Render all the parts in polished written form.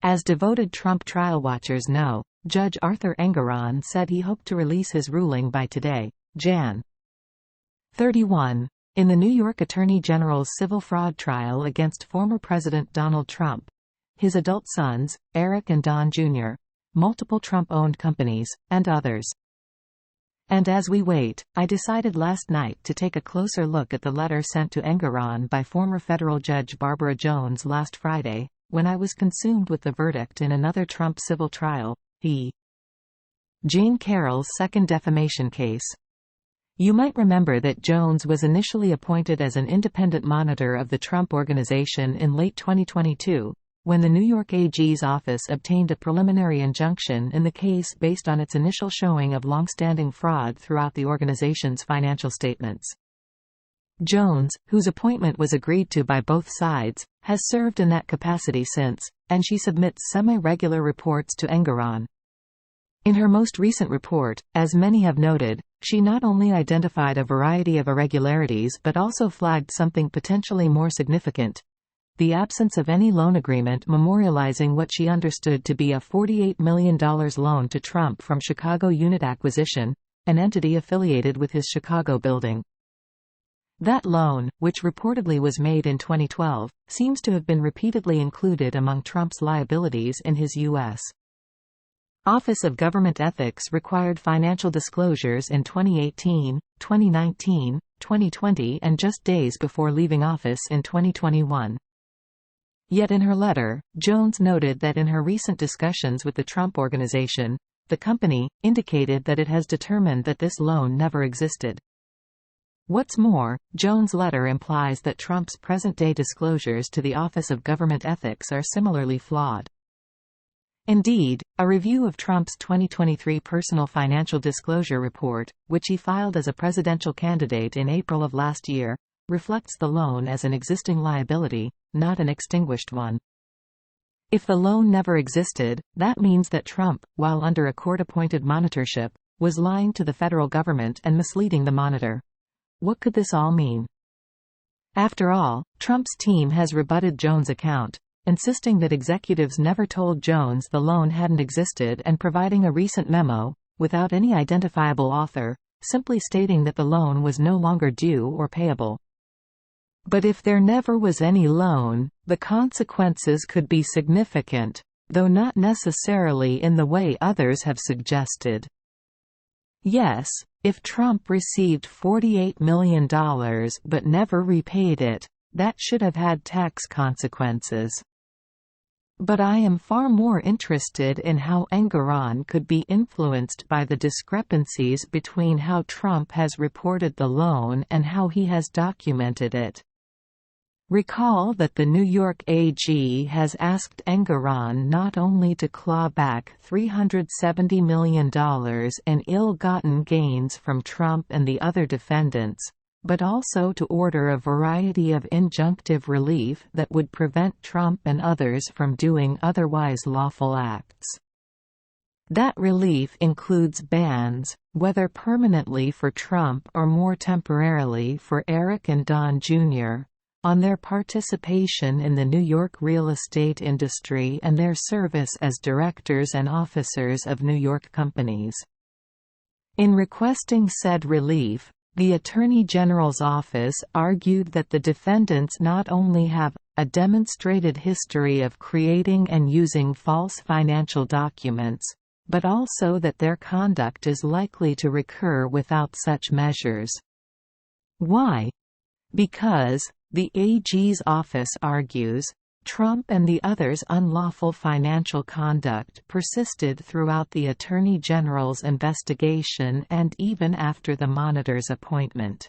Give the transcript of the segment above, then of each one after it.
As devoted Trump trial watchers know, Judge Arthur Engoron said he hoped to release his ruling by today, Jan. 31. In the New York Attorney General's civil fraud trial against former President Donald Trump, his adult sons, Eric and Don Jr., multiple Trump-owned companies, and others. And as we wait, I decided last night to take a closer look at the letter sent to Engoron by former federal judge Barbara Jones last Friday, when I was consumed with the verdict in another Trump civil trial, Jean Carroll's second defamation case. You might remember that Jones was initially appointed as an independent monitor of the Trump Organization in late 2022, when the New York AG's office obtained a preliminary injunction in the case based on its initial showing of long-standing fraud throughout the organization's financial statements. Jones, whose appointment was agreed to by both sides, has served in that capacity since, and she submits semi-regular reports to Engoron. In her most recent report, as many have noted, she not only identified a variety of irregularities but also flagged something potentially more significant: the absence of any loan agreement memorializing what she understood to be a $48 million loan to Trump from Chicago Unit Acquisition, an entity affiliated with his Chicago building. That loan, which reportedly was made in 2012, seems to have been repeatedly included among Trump's liabilities in his U.S. Office of Government Ethics required financial disclosures in 2018, 2019, 2020 and just days before leaving office in 2021. Yet in her letter, Jones noted that in her recent discussions with the Trump Organization, the company indicated that it has determined that this loan never existed. What's more, Jones' letter implies that Trump's present-day disclosures to the Office of Government Ethics are similarly flawed. Indeed, a review of Trump's 2023 Personal Financial Disclosure Report, which he filed as a presidential candidate in April of last year, reflects the loan as an existing liability, not an extinguished one. If the loan never existed, that means that Trump, while under a court-appointed monitorship, was lying to the federal government and misleading the monitor. What could this all mean? After all, Trump's team has rebutted Jones' account, insisting that executives never told Jones the loan hadn't existed and providing a recent memo, without any identifiable author, simply stating that the loan was no longer due or payable. But if there never was any loan, the consequences could be significant, though not necessarily in the way others have suggested. Yes, if Trump received $48 million but never repaid it, that should have had tax consequences. But I am far more interested in how Engoron could be influenced by the discrepancies between how Trump has reported the loan and how he has documented it. Recall that the New York AG has asked Engoron not only to claw back $370 million in ill-gotten gains from Trump and the other defendants, but also to order a variety of injunctive relief that would prevent Trump and others from doing otherwise lawful acts. That relief includes bans, whether permanently for Trump or more temporarily for Eric and Don Jr., on their participation in the New York real estate industry and their service as directors and officers of New York companies. In requesting said relief, the Attorney General's office argued that the defendants not only have a demonstrated history of creating and using false financial documents, but also that their conduct is likely to recur without such measures. Why? Because, the AG's office argues, Trump and the others' unlawful financial conduct persisted throughout the Attorney General's investigation and even after the monitor's appointment.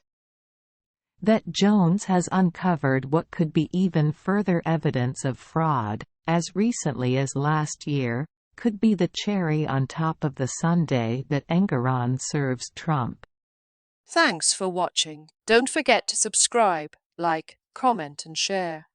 That Jones has uncovered what could be even further evidence of fraud, as recently as last year, could be the cherry on top of the sundae that Engoron serves Trump. Thanks for watching. Don't forget to subscribe, like, comment and share.